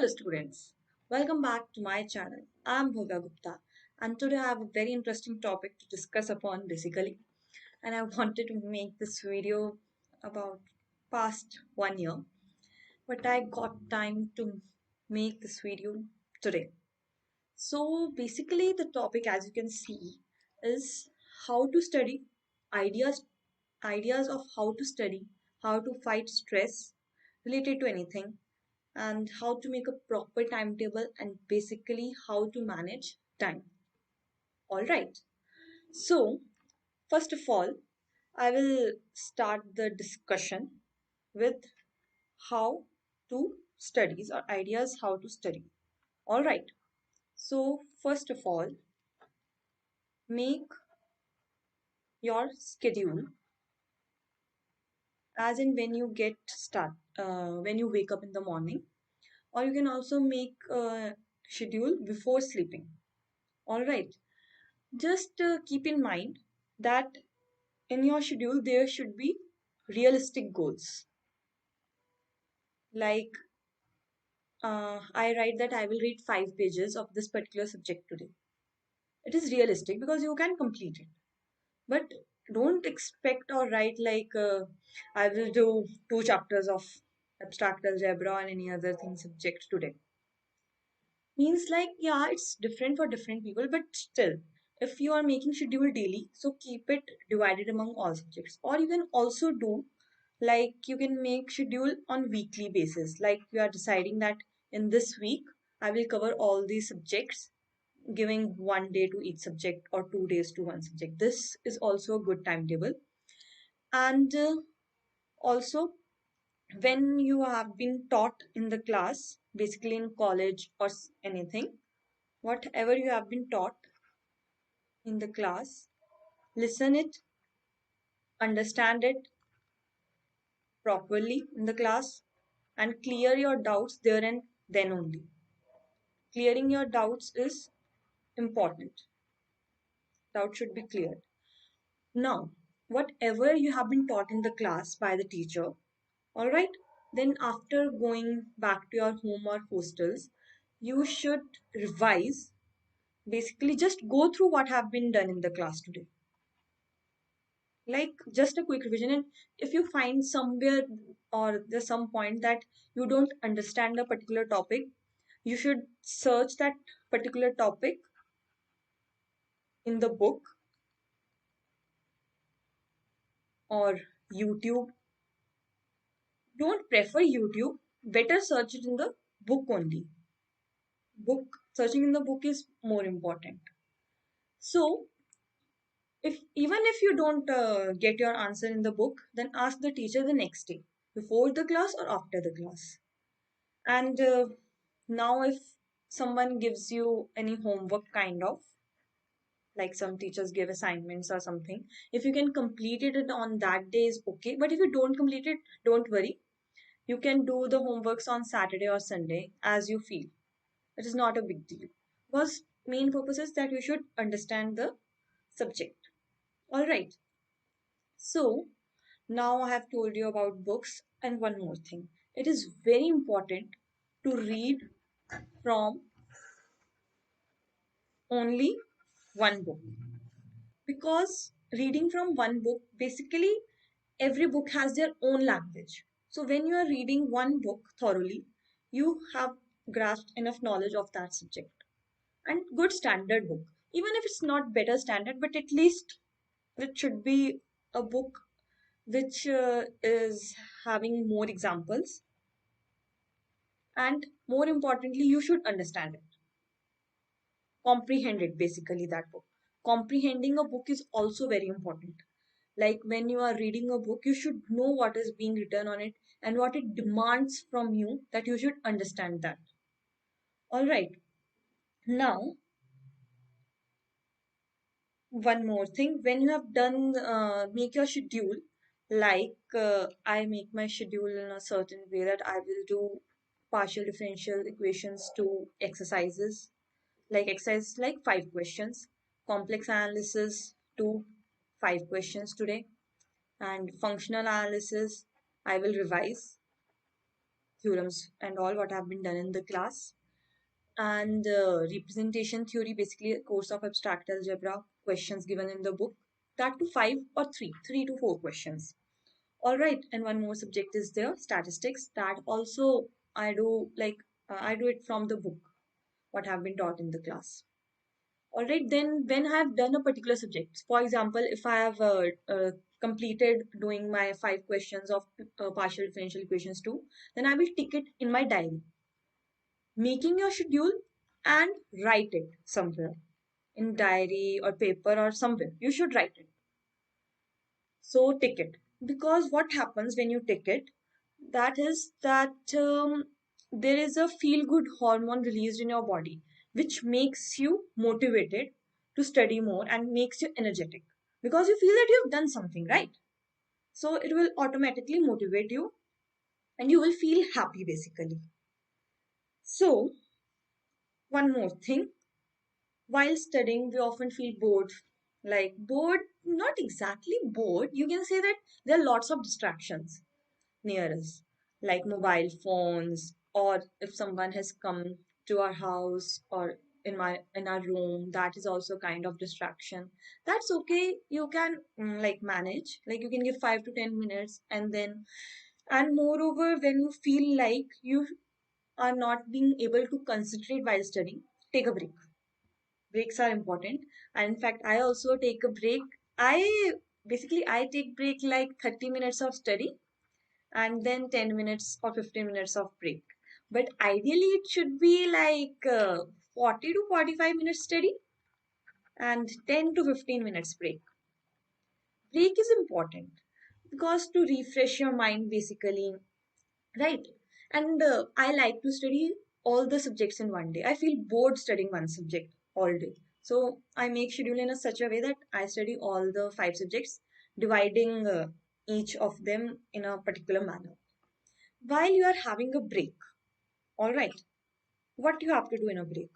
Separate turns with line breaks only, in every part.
Hello students, welcome back to my channel. I'm Bhavya Gupta and today I have a very interesting topic to discuss upon basically, and I wanted to make this video about past 1 year, but I got time to make this video today. So basically the topic, as you can see, is how to study, ideas ideas of how to study, how to fight stress related to anything, and how to make a proper timetable, and basically how to manage time. All right. So, first of all, I will start the discussion with how to studies or ideas how to study. All right. So, first of all, make your schedule as in when you when you wake up in the morning, or you can also make a schedule before sleeping. All right. Just keep in mind that in your schedule there should be realistic goals. Like I write that I will read 5 pages of this particular subject today. It is realistic because you can complete it. But don't expect or write like I will do 2 chapters of abstract algebra and any other thing subject today. Means like, yeah, it's different for different people, but still, if you are making schedule daily, so keep it divided among all subjects. Or you can also do like you can make schedule on weekly basis, like you are deciding that in this week I will cover all these subjects, giving 1 day to each subject or 2 days to one subject. This is also a good timetable. And also, when you have been taught in the class, basically in college or anything, whatever you have been taught in the class, listen it, understand it properly in the class, and clear your doubts there and then only. Clearing your doubts is important. Doubt should be cleared. Now, whatever you have been taught in the class by the teacher, all right, then after going back to your home or hostels, you should revise. Basically, just go through what have been done in the class today, like just a quick revision. And if you find somewhere or there's some point that you don't understand a particular topic, you should search that particular topic in the book or YouTube. Don't prefer YouTube, better search it in the book only. Book searching in the book is more important. So if even if you don't get your answer in the book, then ask the teacher the next day, before the class or after the class. And now, if someone gives you any homework, kind of like some teachers give assignments or something, if you can complete it on that day is okay. But if you don't complete it, don't worry. You can do the homeworks on Saturday or Sunday as you feel. It is not a big deal because main purpose is that you should understand the subject. All right. So now I have told you about books, and one more thing. It is very important to read from only one book, because reading from one book, basically every book has their own language. So when you are reading one book thoroughly, you have grasped enough knowledge of that subject. And good standard book, even if it's not better standard, but at least it should be a book which is having more examples, and more importantly you should understand it, comprehend it. Basically that book, comprehending a book is also very important. Like when you are reading a book, you should know what is being written on it and what it demands from you, that you should understand that. All right. Now, one more thing. When you have done, make your schedule. Like I make my schedule in a certain way that I will do partial differential equations to exercises, like exercise like 5 questions, complex analysis to 5 questions today, and functional analysis I will revise. theorems and all what have been done in the class. And representation theory, basically a course of abstract algebra, questions given in the book, that to five or three to four questions. All right, and one more subject is there, statistics. That also I do like I do it from the book, what have been taught in the class. All right, then when I have done a particular subject, for example, if I have completed doing my five questions of partial differential equations too, then I will tick it in my diary, making your schedule and write it somewhere in diary or paper or somewhere. You should write it. So tick it. Because what happens when you tick it, that is that there is a feel good hormone released in your body, which makes you motivated to study more and makes you energetic because you feel that you have done something, right? So it will automatically motivate you and you will feel happy basically. So, one more thing, while studying, we often feel bored. Like, bored, not exactly bored. You can say that there are lots of distractions near us, like mobile phones, or if someone has come to our house or in our room, that is also kind of distraction. That's okay. You can like manage. Like you can give 5 to 10 minutes, and then and moreover, when you feel like you are not being able to concentrate while studying, take a break. Breaks are important, and in fact I also take a break. I take break like 30 minutes of study and then 10 minutes or 15 minutes of break, but ideally it should be like 40 to 45 minutes study and 10 to 15 minutes break. Break is important because to refresh your mind basically, right? And I like to study all the subjects in one day. I feel bored studying one subject all day. So I make schedule in a such a way that I study all the five subjects, dividing each of them in a particular manner. While you are having a break, all right, what you have to do in a break?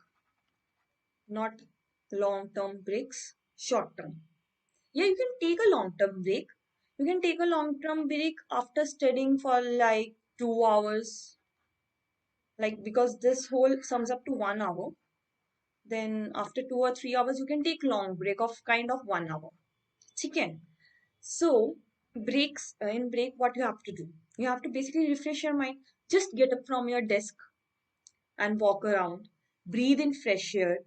Not long-term breaks, short-term. Yeah, you can take a long-term break. You can take a long-term break after studying for like 2 hours, like because this whole sums up to 1 hour. Then after 2 or 3 hours you can take long break of kind of 1 hour. Chicken. So breaks in break, what you have to do, you have to basically refresh your mind. Just get up from your desk and walk around, breathe in fresh air,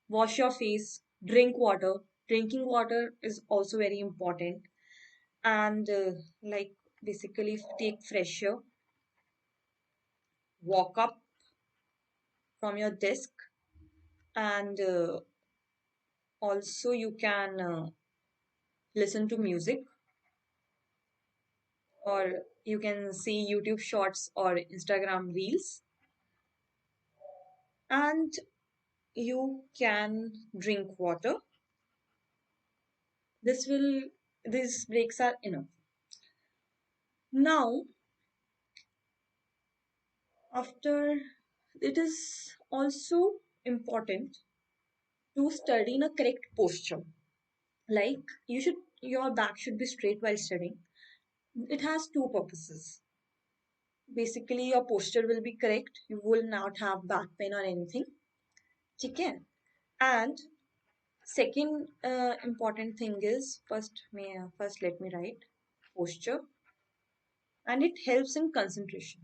wash your face, drink water. Drinking water is also very important. And like basically take fresh air, walk up from your desk, and also you can listen to music, or you can see YouTube shorts or Instagram reels, and you can drink water. This will these breaks are enough. Now, after, it is also important to study in a correct posture. Like your back should be straight while studying. It has two purposes. Basically, your posture will be correct. You will not have back pain or anything. Okay. And second important thing is first let me write posture, and it helps in concentration.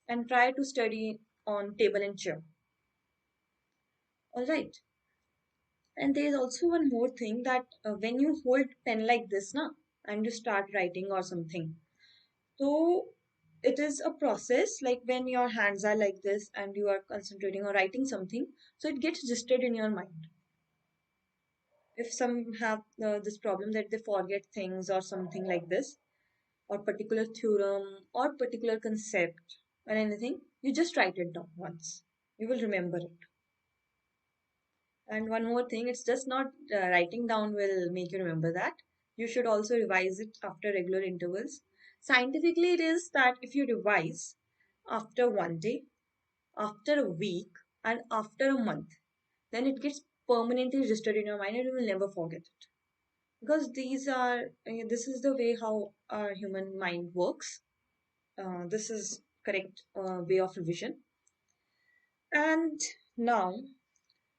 And try to study on table and chair. All right. And there is also one more thing that when you hold pen like this, na, and you start writing or something, so it is a process like when your hands are like this and you are concentrating or writing something, so it gets registered in your mind. If some have this problem that they forget things or something like this, or particular theorem or particular concept or anything, you just write it down once. You will remember it. And one more thing, it's just not writing down will make you remember that. You should also revise it after regular intervals. Scientifically, it is that if you revise after one day, after a week, and after a month, then it gets permanently registered in your mind and you will never forget it. Because this is the way how our human mind works. This is correct way of revision. And now,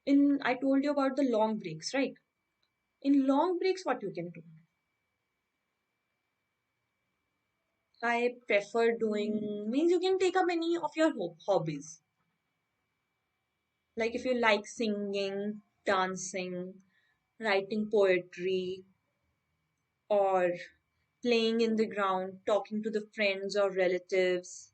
in I told you about the long breaks, right? In long breaks, what you can do? I prefer doing means you can take up any of your hobbies. Like if you like singing, dancing, writing poetry, or playing in the ground, talking to the friends or relatives,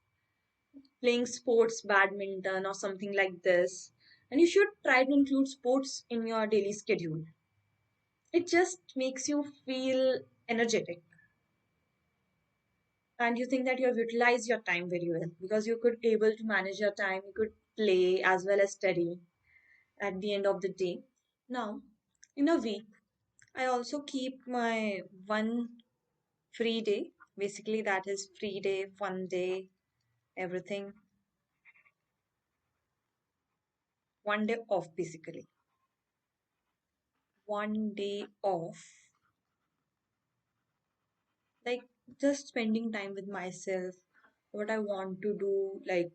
playing sports, badminton, or something like this. And you should try to include sports in your daily schedule. It just makes you feel energetic and you think that you have utilized your time very well because you could able to manage your time, you could play as well as study at the end of the day. Now, in a week, I also keep my one free day. Basically, that is free day, fun day, everything. One day off, basically. One day off. Like just spending time with myself, what I want to do, like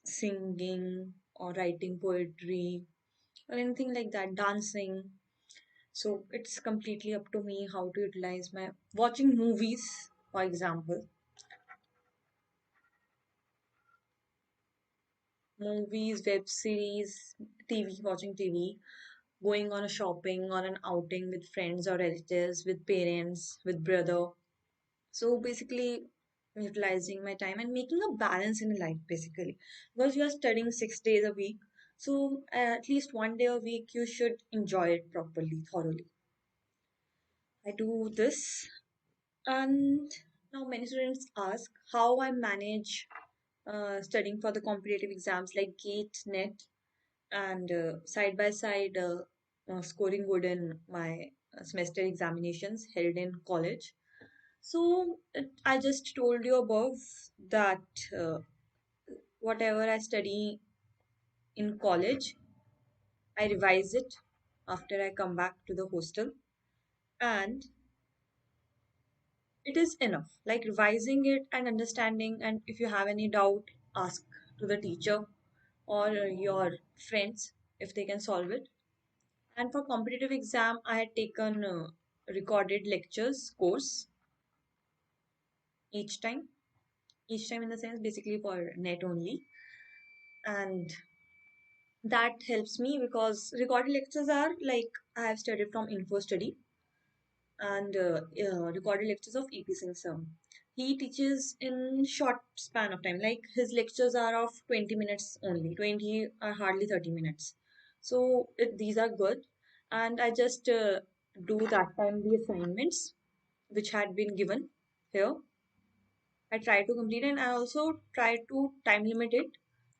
singing or writing poetry or anything like that, dancing. So it's completely up to me how to utilize my watching movies, for example. Movies, web series, TV, watching TV, going on a shopping or an outing with friends or relatives, with parents, with brother. So basically, utilizing my time and making a balance in life, basically. Because you are studying 6 days a week, so at least one day a week you should enjoy it properly, thoroughly. I do this, and now many students ask how I manage studying for the competitive exams like GATE, NET, and side by side scoring good in my semester examinations held in college. So I just told you above that whatever I study in college, I revise it after I come back to the hostel, and it is enough. Like revising it and understanding, and if you have any doubt, ask to the teacher or your friends if they can solve it. And for competitive exam, I had taken recorded lectures course each time. Each time in the sense basically for net only, and that helps me because recorded lectures are like I have studied from Info Study and recorded lectures of EP Singh sir. He teaches in short span of time. Like his lectures are of 20 minutes only, 20 or hardly 30 minutes. So these are good, and I just do that time the assignments which had been given here. I try to complete, and I also try to time limit it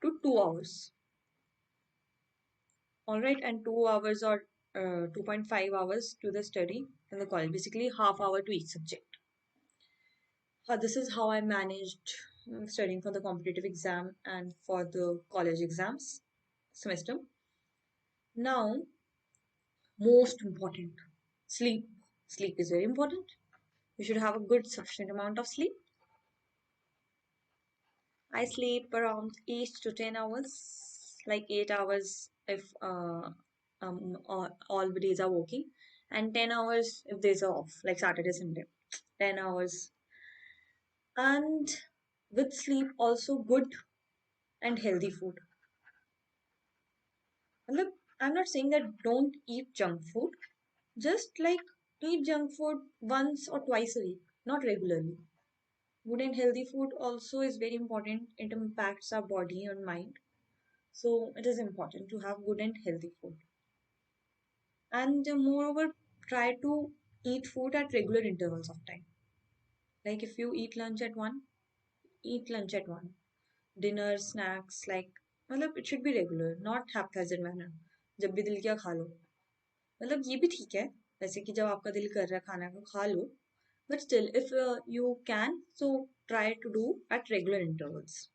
to 2 hours. All right, and 2 hours or 2.5 hours to the study in the college, basically half hour to each subject. This is how I managed studying for the competitive exam and for the college exams semester. Now, most important, sleep. Sleep is very important. You should have a good sufficient amount of sleep. I sleep around 8 to 10 hours, like 8 hours if all the days are working, and 10 hours if days are off, like Saturday, Sunday. 10 hours, and with sleep also good and healthy food. Look, I'm not saying that don't eat junk food. Just like eat junk food once or twice a week, not regularly. Good and healthy food also is very important. It impacts our body and mind. So it is important to have good and healthy food. And moreover, try to eat food at regular intervals of time. Like if you eat lunch at 1, eat lunch at 1. Dinner, snacks, like मतलब it should be regular, not haphazard manner. जब भी दिल किया खा लो. मतलब ये भी ठीक है वैसे कि जब आपका दिल कर रहा है खाना को खा लो. But still, if you can, so try to do at regular intervals.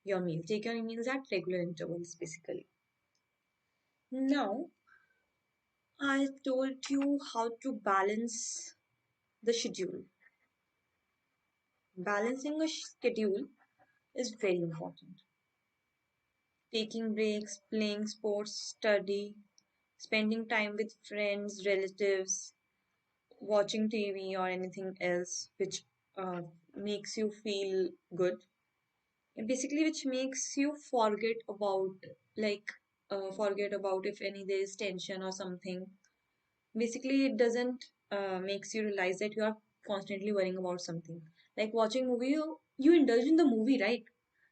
Your meal. Take your meals at regular intervals, basically. Now, I told you how to balance the schedule. Balancing a schedule. is very important. Taking breaks, playing sports, study, spending time with friends, relatives, watching TV or anything else which makes you feel good. And basically, which makes you like, forget about if any there is tension or something. Basically, it doesn't makes you realize that you are constantly worrying about something. Like watching movie, you indulge in the movie, right?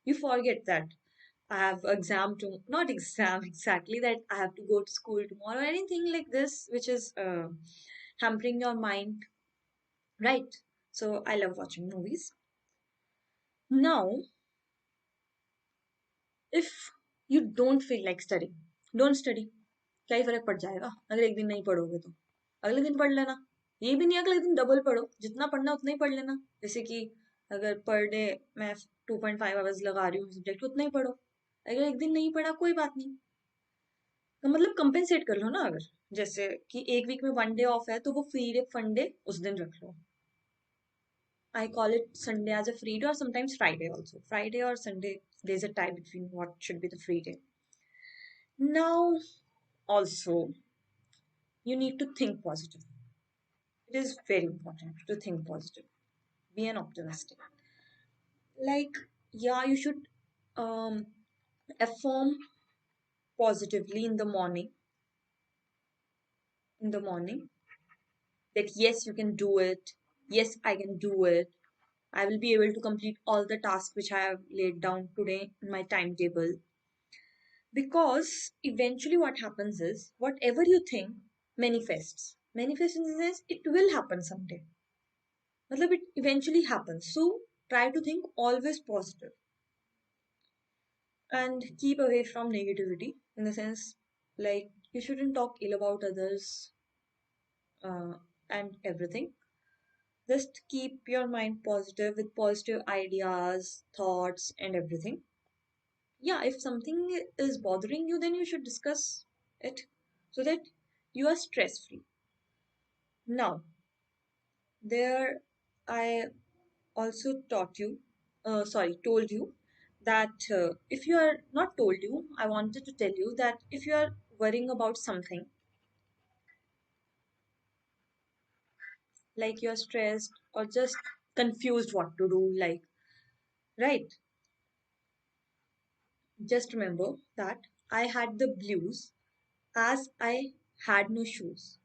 You forget that I have exam to not exam exactly that I have to go to school tomorrow, anything like this, which is hampering your mind, right? So I love watching movies. Now, if you don't feel like studying, don't study. क्या ही फर्क पड़ जाएगा अगर एक दिन नहीं पढ़ोगे तो? अगले दिन पढ़ लेना. ये भी नहीं अगले दिन डबल पढ़ो, जितना पढ़ना उतना ही पढ़ लेना. जैसे कि अगर पर डे मैं 2.5 आवर्स लगा रही हूँ सब्जेक्ट, उतना ही पढ़ो. अगर एक दिन नहीं पढ़ा कोई बात नहीं. तो मतलब कंपेंसेट कर लो ना. अगर जैसे कि एक वीक में 1 डे ऑफ है तो वो फ्री डे फन डे उस दिन रख लो. I call it Sunday as a free day, or sometimes Friday also. Friday or Sunday, there's a tie between what should be the free day. Now, also, you need to think positive. It is very important to think positive. Be an optimistic. Like, yeah, you should um, affirm positively in the morning, that yes, you can do it. Yes, I can do it. I will be able to complete all the tasks which I have laid down today in my timetable. Because eventually, what happens is whatever you think manifests. Manifests in the sense it will happen someday. Matlab it eventually happens. So try to think always positive and keep away from negativity, in the sense like you shouldn't talk ill about others uh, and everything. Just keep your mind positive with positive ideas, thoughts, and everything. Yeah, if something is bothering you, then you should discuss it so that you are stress free. Now, there I also told you that if you are not told you, I wanted to tell you that if you are worrying about something, like you are stressed or just confused what to do, like, right? Just remember that I had the blues as I had no shoes.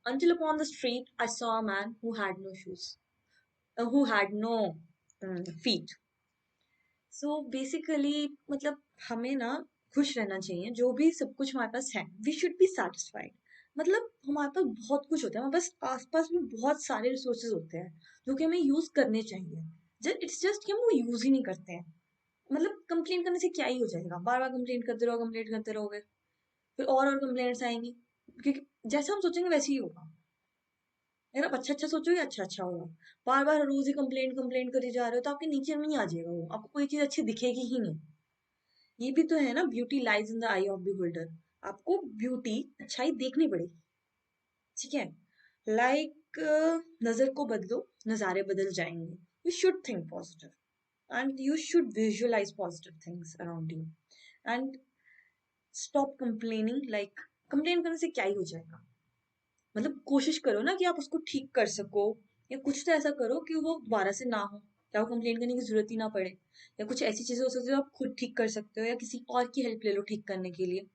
Until upon the street, I saw a man who had no shoes, who had no feet. So basically मतलब हमें ना खुश रहना चाहिए. जो भी सब कुछ हमारे पास है, वी शुड बी सेटिस्फाइड. मतलब हमारे पास बहुत कुछ होता है, हमारे पास आसपास में बहुत सारे रिसोर्सेज होते हैं जो कि हमें यूज करने चाहिए. इट्स जस्ट कि हम वो यूज ही नहीं करते हैं. मतलब कंप्लेन करने से क्या ही हो जाएगा? बार बार कंप्लेन करते रहो, कंप्लेन करते रहोगे, फिर और कंप्लेंट्स आएंगी. क्योंकि जैसा हम सोचेंगे वैसे ही होगा. अगर आप अच्छा अच्छा सोचोगे, अच्छा अच्छा होगा. बार बार रोज ही कंप्लेंट कंप्लेंट करी जा रहे हो तो आपके नीचे में ही आ जाएगा वो, आपको कोई चीज अच्छी दिखेगी ही नहीं. ये भी तो है ना, beauty lies in the I of beholder. आपको ब्यूटी अच्छाई देखनी पड़ेगी. ठीक है? लाइक नजर को बदलो, नजारे बदल जाएंगे. You should think positive and you should visualise positive things around you. And stop complaining. Like complain करने से क्या ही हो जाएगा? मतलब कोशिश करो ना कि आप उसको ठीक कर सको, या कुछ तो ऐसा करो कि वो दोबारा से ना हो, या वो कंप्लेन करने की जरूरत ही ना पड़े. या कुछ ऐसी चीजें हो सकती है जो आप खुद ठीक कर सकते हो, या किसी और की हेल्प ले लो ठीक करने के लिए.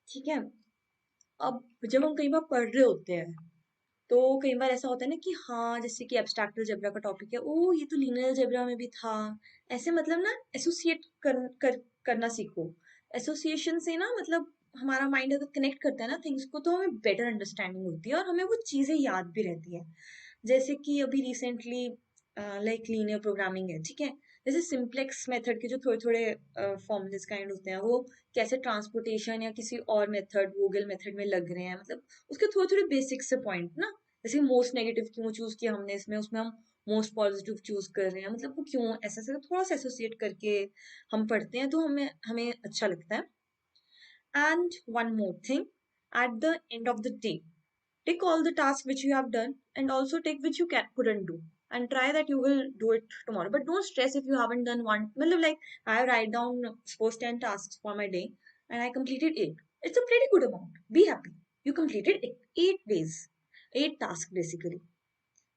ठीक है? अब जब हम कई बार पढ़ रहे होते हैं तो कई बार ऐसा होता है ना कि हाँ, जैसे कि एब्स्ट्रैक्ट अलजेब्रा का टॉपिक है, ओ ये तो लीनियर अलजेब्रा में भी था. ऐसे मतलब ना एसोसिएट करना सीखो. एसोसिएशन से ना मतलब हमारा माइंड अगर कनेक्ट करता है ना थिंग्स को, तो हमें बेटर अंडरस्टैंडिंग होती है और हमें वो चीजें याद भी रहती है. जैसे कि अभी रिसेंटली लाइक लीनियर प्रोग्रामिंग है, ठीक है? जैसे सिंप्लेक्स मेथड के जो थोड़े थोड़े फॉर्मुलेस काइंड होते हैं, वो कैसे ट्रांसपोर्टेशन या किसी और मेथड, गूगल मेथड में लग रहे हैं. मतलब उसके थोड़े थोड़े बेसिक से पॉइंट ना. जैसे मोस्ट नेगेटिव क्यों चूज किया हमने इसमें, उसमें हम मोस्ट पॉजिटिव चूज कर रहे हैं, मतलब वो क्यों ऐसा ऐसा थोड़ा सा एसोसिएट करके हम पढ़ते हैं तो हमें हमें अच्छा लगता है. And one more thing, at the end of the day, take all the tasks which you have done and also take which you couldn't do, and try that you will do it tomorrow. But don't stress if you haven't done one. Matlab, like, I write down suppose 10 tasks for my day and I completed 8. It's a pretty good amount. Be happy. You completed 8 days, 8 tasks basically.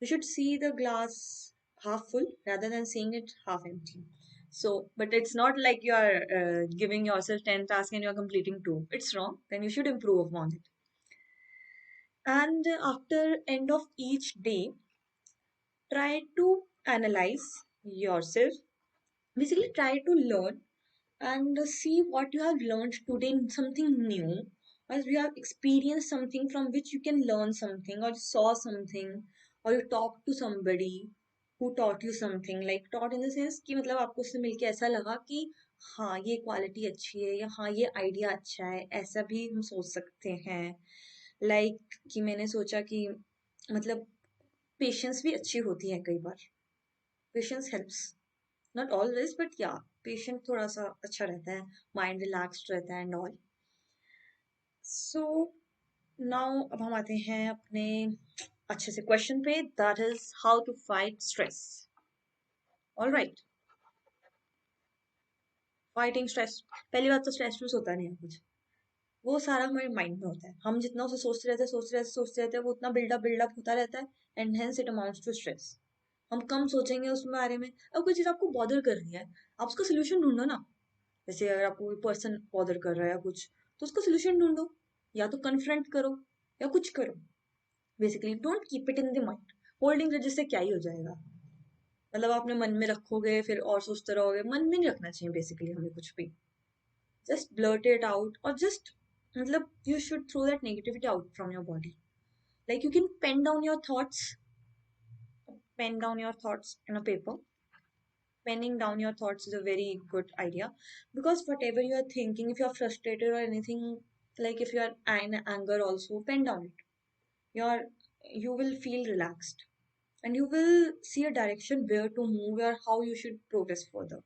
You should see the glass half full rather than seeing it half empty. So, but it's not like you are giving yourself 10 tasks and you're completing 2. It's wrong. Then you should improve upon it. And after end of each day, try to analyze yourself. Basically, try to learn and see what you have learned today, something new, or you have experienced something from which you can learn something, or you saw something, or you talked to somebody who taught you something. Like taught in the sense कि मतलब आपको उससे मिलके ऐसा लगा कि हाँ ये क्वालिटी अच्छी है, या हाँ ये आइडिया अच्छा है, ऐसा भी हम सोच सकते हैं. लाइक कि मैंने सोचा कि मतलब पेशेंस भी अच्छी होती है कई बार. Patience helps, not always but yeah, patient थोड़ा सा अच्छा रहता है, माइंड रिलैक्स्ड रहता है एंड ऑल. सो नाउ अब हम आते हैं अपने अच्छे से क्वेश्चन पे, that is how to fight stress. Alright, fighting stress. पहली बात तो स्ट्रेस होता नहीं है कुछ, वो सारा हमारे माइंड में होता है. हम जितना उसे सोचते रहते हैं वो उतना बिल्डअप बिल्डअप होता रहता है, and hence it amounts to stress. हम कम सोचेंगे उसमें बारे में. अब कोई चीज आपको बॉदर कर रही है, आप उसका सोल्यूशन ढूंढो ना. जैसे अगर आपको कोई पर्सन बॉदर कर रहा है या कुछ, तो उसका सोल्यूशन ढूंढो, या तो कन्फ्रंट करो या कुछ करो. Basically don't keep it in the mind. Holding grudges से क्या ही हो जाएगा. मतलब आप अपने मन में रखोगे फिर और सोचते रहोगे. मन में नहीं रखना चाहिए बेसिकली हमें कुछ भी. Just blurt it out, or just मतलब you should throw that negativity out from your body. Like you can pen down your thoughts in a paper. Penning down your thoughts is a very good idea, because whatever you are thinking, if you are frustrated or anything, like if you are in anger also, pen down it. Your you will feel relaxed, and you will see a direction where to move or how you should progress further,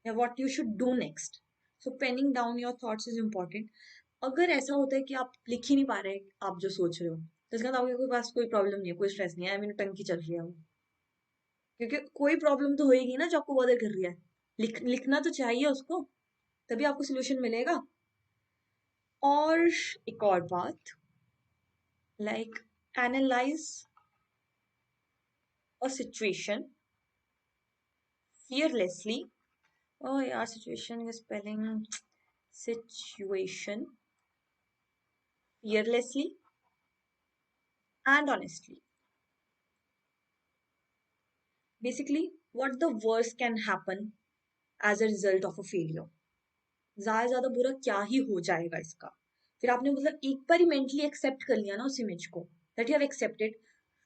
या what you should do next. So penning down your thoughts is important. अगर ऐसा होता है कि आप लिख ही नहीं पा रहे आप जो सोच रहे हो, तो इसका मतलब आपके पास कोई प्रॉब्लम नहीं है, कोई स्ट्रेस नहीं है, आई मीन टंकी चल रही है वो. क्योंकि कोई प्रॉब्लम तो होएगी ना जो आपको बॉदर कर रही है. लिखना तो चाहिए उसको, तभी आपको सोल्यूशन मिलेगा. और एक और बात, like analyse a situation fearlessly. Oh यार, सिचुएशन की spelling, situation fearlessly and honestly. Basically, what the worst can happen as a result of a failure. ज्यादा ज्यादा बुरा क्या ही हो जाएगा इसका. फिर आपने मतलब एक बार ही मेंटली एक्सेप्ट कर लिया ना उस इमेज को, that you have accepted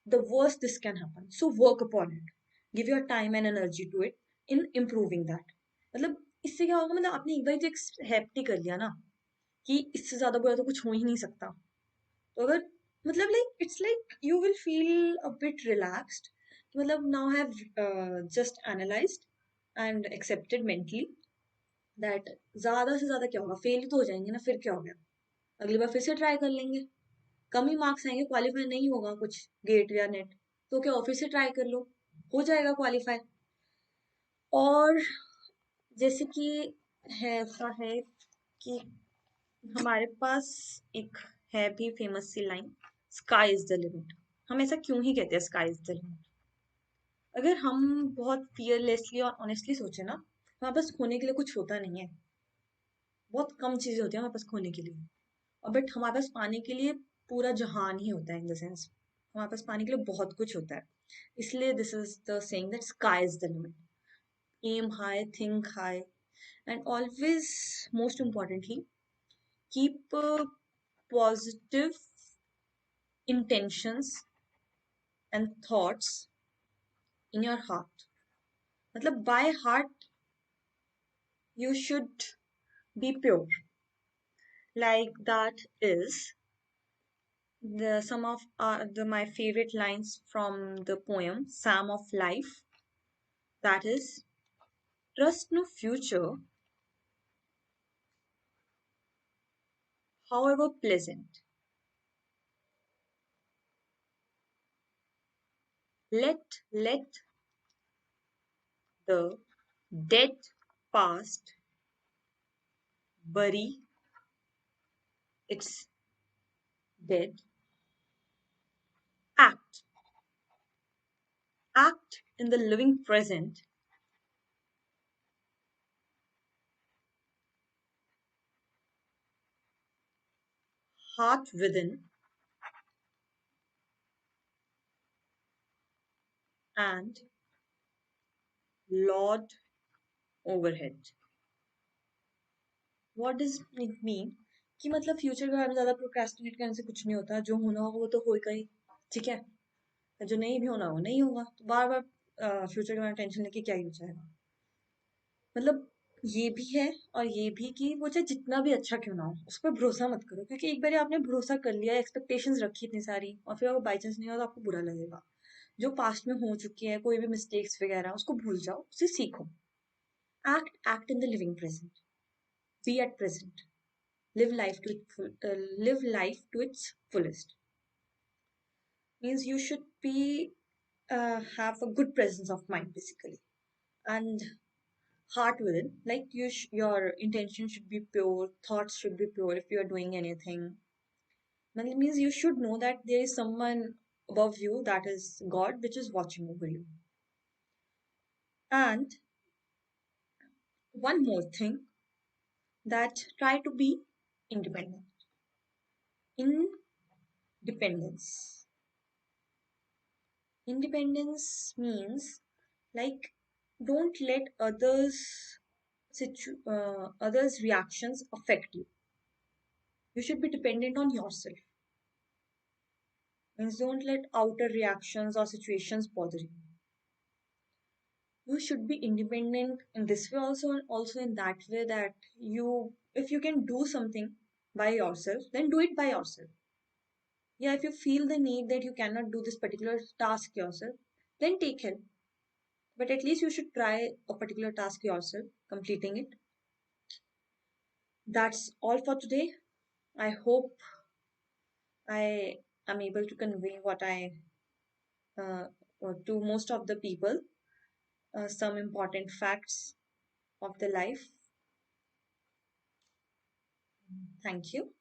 the worst this can happen, so work upon it. Give your time and energy to it in improving that. मतलब इससे क्या होगा, मतलब आपने एक बार तो एक्सेप्ट ही कर लिया ना कि इससे ज्यादा बुरा तो कुछ हो ही नहीं सकता. तो अगर मतलब like it's like you will feel a bit relaxed. मतलब now have just analysed and accepted mentally that ज्यादा से ज्यादा क्या होगा, फेल तो हो जाएंगे ना, फिर क्या हो गया, अगली बार फिर से ट्राई कर लेंगे. कम ही मार्क्स आएंगे, क्वालिफाई नहीं होगा कुछ गेट या नेट, तो क्या, फिर से ट्राई कर लो, हो जाएगा क्वालिफाई. और जैसे कि है ऐसा है कि हमारे पास एक है भी फेमस सी line, sky is the limit. हम ऐसा क्यों ही कहते हैं स्काई इज द लिमिट. अगर हम बहुत फियरलेसली और ऑनेस्टली सोचे ना, हमारे पास खोने के लिए कुछ होता नहीं है. बहुत कम चीजें होती है हमारे पास खोने के लिए, और बट हमारे पास पाने के लिए पूरा जहान ही होता है. इन द सेंस हमारे पास पाने के लिए बहुत कुछ होता है. इसलिए this is the saying that sky is the limit. Aim high, think high, and always most importantly keep positive intentions and thoughts in your heart. मतलब by heart you should be pure. Like that is the some of my favorite lines from the poem Psalm of Life. That is, trust no future, however pleasant. Let the dead past bury its dead. Act. Act in the living present, heart within, and Lord overhead. What does it mean? कि मतलब future के बारे में ज्यादा procrastinate करने से कुछ नहीं होता, जो होना होगा वो तो होगा ही। ठीक है, जो नहीं भी होना वो नहीं होगा, तो बार बार फ्यूचर के बारे में टेंशन लेके क्या यूज है। मतलब ये भी है और ये भी कि वो चाहे जितना भी अच्छा क्यों ना हो उस पर भरोसा मत करो, क्योंकि एक बार आपने भरोसा कर लिया, एक्सपेक्टेशंस रखी इतनी सारी, और फिर अगर बाई चांस नहीं हुआ तो आपको बुरा लगेगा। जो पास्ट में हो चुकी है, कोई भी मिस्टेक्स वगैरह, उसको भूल जाओ, उससे सीखो। Act in the living present. Be at present. Live life to its fullest. Means you should be have a good presence of mind basically, and heart within. Like your intention should be pure, thoughts should be pure if you are doing anything. And it means you should know that there is someone above you, that is God, which is watching over you. And one more thing, that try to be independent. Independence. Independence means like don't let others reactions affect you. You should be dependent on yourself. Means don't let outer reactions or situations bother you. You should be independent in this way also, and also in that way that you, if you can do something by yourself, then do it by yourself. Yeah, if you feel the need that you cannot do this particular task yourself, then take help. But at least you should try a particular task yourself, completing it. That's all for today. I hope I am able to convey what uh, to most of the people, some important facts of the life. Thank you.